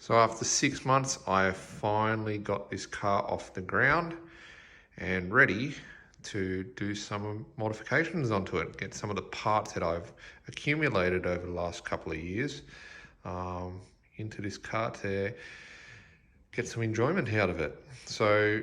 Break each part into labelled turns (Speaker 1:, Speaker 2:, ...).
Speaker 1: So after 6 months, I finally got this car off the ground and ready to do some modifications onto it, get some of the parts that I've accumulated over the last couple of years into this car to get some enjoyment out of it. So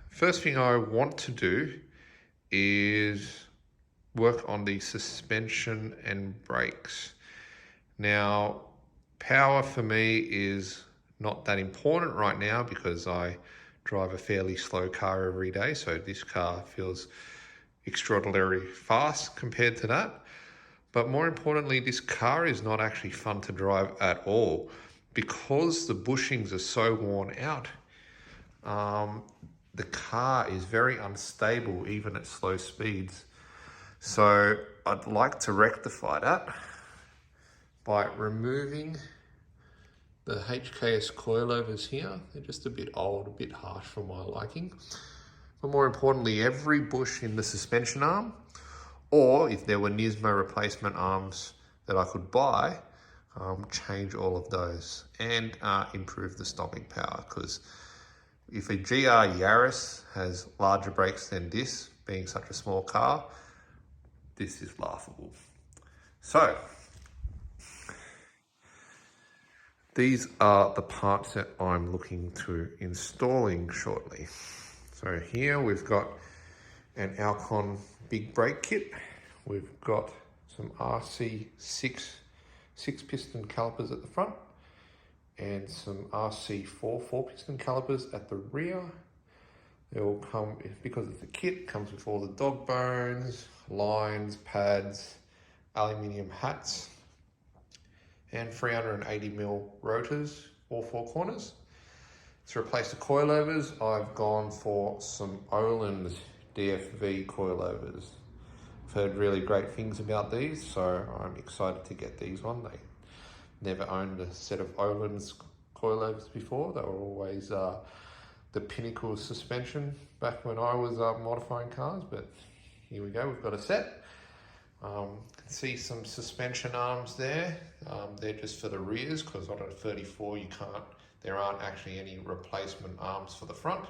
Speaker 1: first thing I want to do is work on the suspension and brakes. Now, power for me is not that important right now because I drive a fairly slow car every day, so this car feels extraordinarily fast compared to that. But more importantly, this car is not actually fun to drive at all because the bushings are so worn out. The car is very unstable even at slow speeds. So I'd like to rectify that by removing the HKS coilovers here. They're just a bit old, a bit harsh for my liking. But more importantly, every bush in the suspension arm, or if there were Nismo replacement arms that I could buy, change all of those and improve the stopping power. Because if a GR Yaris has larger brakes than this, being such a small car, this is laughable. So, these are the parts that I'm looking to installing shortly. So here we've got an Alcon big brake kit. We've got some RC 6-piston calipers at the front and some RC4 4-piston calipers at the rear. They all come, because it's a kit, comes with all the dog bones, lines, pads, aluminium hats, and 380mm rotors, all four corners. To replace the coilovers, I've gone for some Öhlins DFV coilovers. I've heard really great things about these, so I'm excited to get these on. They never owned a set of Öhlins coilovers before. They were always the pinnacle of suspension back when I was modifying cars, but here we go, we've got a set. Can see some suspension arms there. They're just for the rears because on a 34 there aren't actually any replacement arms for the front,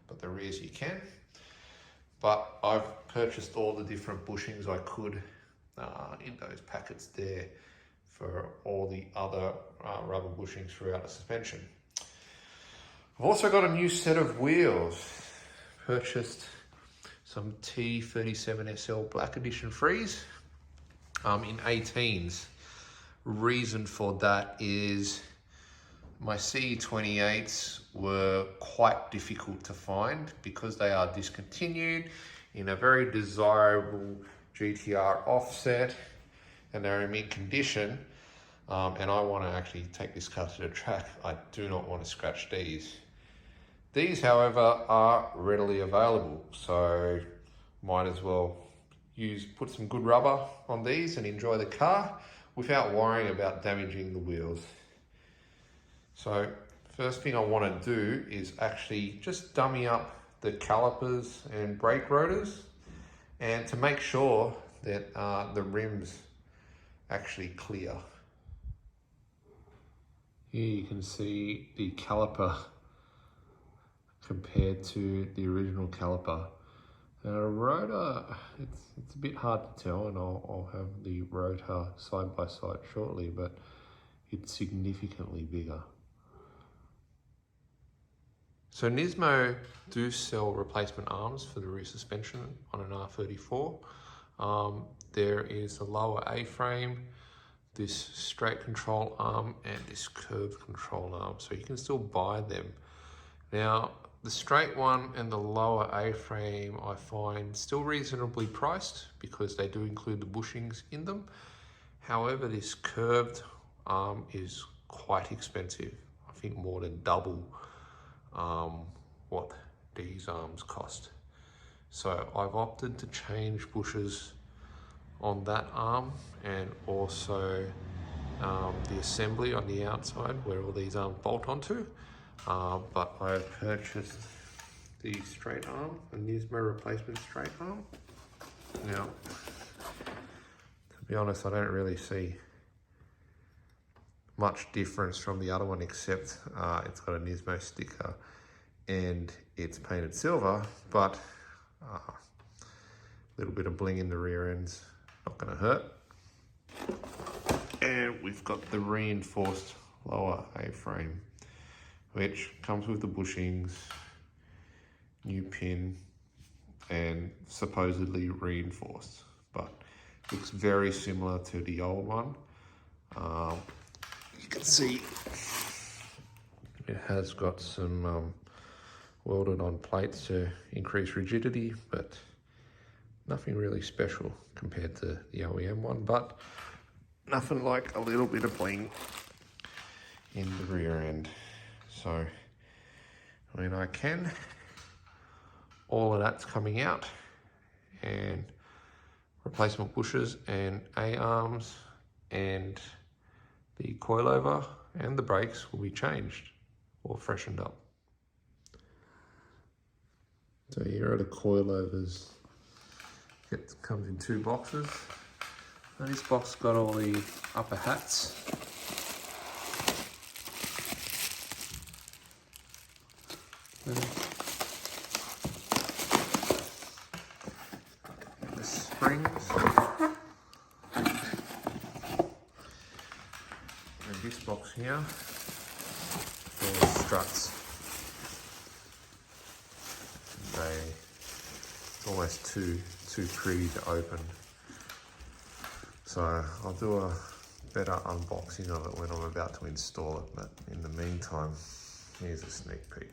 Speaker 1: but the rears you can. But I've purchased all the different bushings I could in those packets there for all the other rubber bushings throughout the suspension. I've also got a new set of wheels. Purchased some T37SL Black Edition Frees in 18s. Reason for that is my C28s were quite difficult to find because they are discontinued in a very desirable GTR offset and they're in mint condition. And I want to actually take this car to the track. I do not want to scratch these. These, however, are readily available, so might as well put some good rubber on these and enjoy the car without worrying about damaging the wheels. So first thing I want to do is actually just dummy up the calipers and brake rotors, and to make sure that the rims actually clear. Here you can see the caliper compared to the original caliper. And a rotor, it's a bit hard to tell, and I'll have the rotor side by side shortly, but it's significantly bigger. So Nismo do sell replacement arms for the rear suspension on an R34. There is a lower A-frame, this straight control arm, and this curved control arm, so you can still buy them. Now, the straight one and the lower A-frame I find still reasonably priced because they do include the bushings in them. However, this curved arm is quite expensive. I think more than double what these arms cost. So I've opted to change bushings on that arm and also the assembly on the outside where all these arms bolt onto. But I've purchased the straight arm, a Nismo replacement straight arm. Now, to be honest, I don't really see much difference from the other one, except it's got a Nismo sticker and it's painted silver, but a little bit of bling in the rear end's not going to hurt. And we've got the reinforced lower A-frame, which comes with the bushings, new pin, and supposedly reinforced, but looks very similar to the old one. You can see it has got some welded on plates to increase rigidity, but nothing really special compared to the OEM one, but nothing like a little bit of bling in the rear end. So when I can, all of that's coming out, and replacement bushes and A-arms and the coilover and the brakes will be changed or freshened up. So here are the coilovers. It comes in 2 boxes. Now this box got all the upper hats. And the springs. And this box here for the struts. It's almost too pretty to open. So I'll do a better unboxing of it when I'm about to install it, but in the meantime, here's a sneak peek.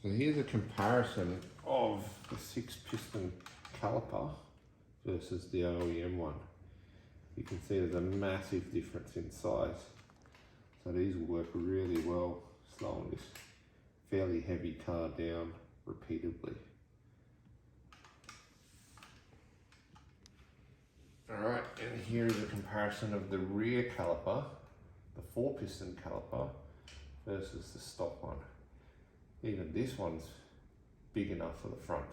Speaker 1: So here's a comparison of the 6-piston caliper versus the OEM one. You can see there's a massive difference in size. So these will work really well slowing this fairly heavy car down repeatedly. Alright, and here is a comparison of the rear caliper, the 4-piston caliper, versus the stock one. Even this one's big enough for the front.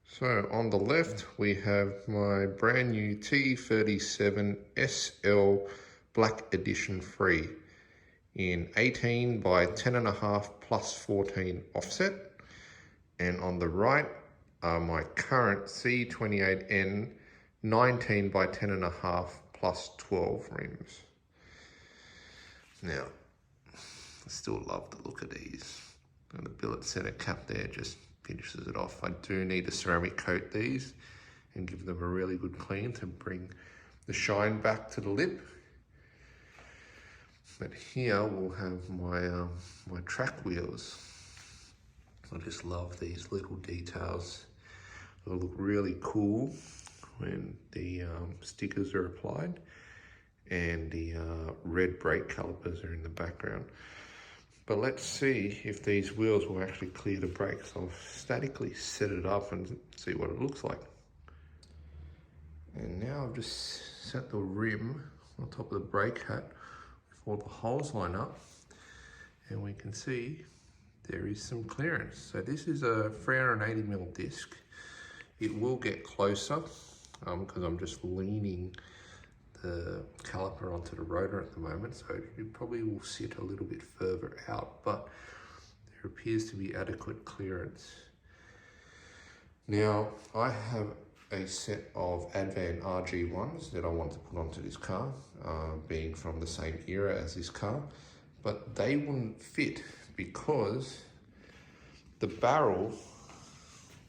Speaker 1: So on the left we have my brand new T37 SL Black Edition 3 in 18 by 10.5 plus 14 offset. And on the right are my current C28N 19 by 10.5 plus 12 rims. Now, I still love the look of these. And the billet center cap there just finishes it off. I do need to ceramic coat these and give them a really good clean to bring the shine back to the lip. But here we'll have my my track wheels. I just love these little details. They'll look really cool when the stickers are applied and the red brake calipers are in the background. But let's see if these wheels will actually clear the brakes. I'll statically set it up and see what it looks like. And now I've just set the rim on top of the brake hat with all the holes lined up, and we can see there is some clearance. So this is a 380mm disc. It will get closer because I'm just leaning the caliper onto the rotor at the moment, so it probably will sit a little bit further out, but there appears to be adequate clearance. Now I have a set of Advan RG1s that I want to put onto this car, being from the same era as this car, but they wouldn't fit because the barrel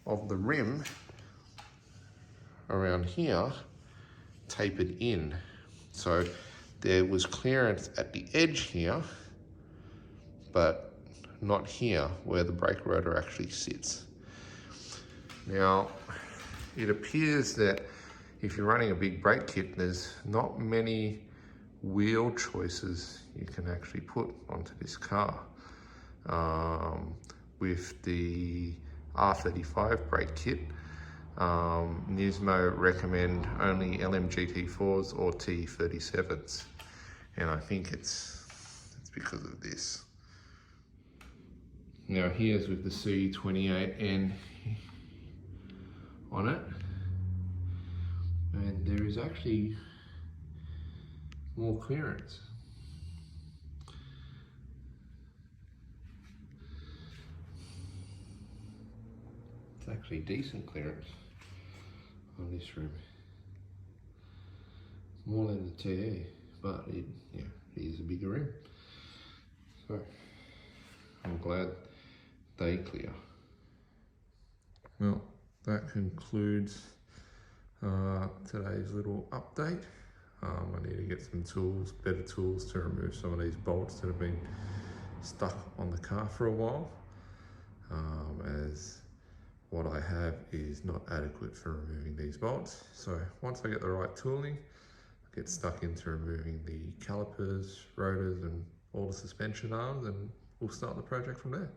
Speaker 1: of the rim around here tapered in. So there was clearance at the edge here, but not here where the brake rotor actually sits. Now, it appears that if you're running a big brake kit, there's not many wheel choices you can actually put onto this car. With the R35 brake kit, Nismo recommend only LMGT4s or T37s, and I think it's because of this. Now here's with the C28N on it. and there is actually more clearance. It's actually decent clearance on this rim. More than the TE, but it is a bigger rim. So I'm glad they clear. Well, that concludes today's little update. I need to get some tools, better tools to remove some of these bolts that have been stuck on the car for a while, as what I have is not adequate for removing these bolts. So once I get the right tooling, I'll get stuck into removing the calipers, rotors and all the suspension arms, and we'll start the project from there.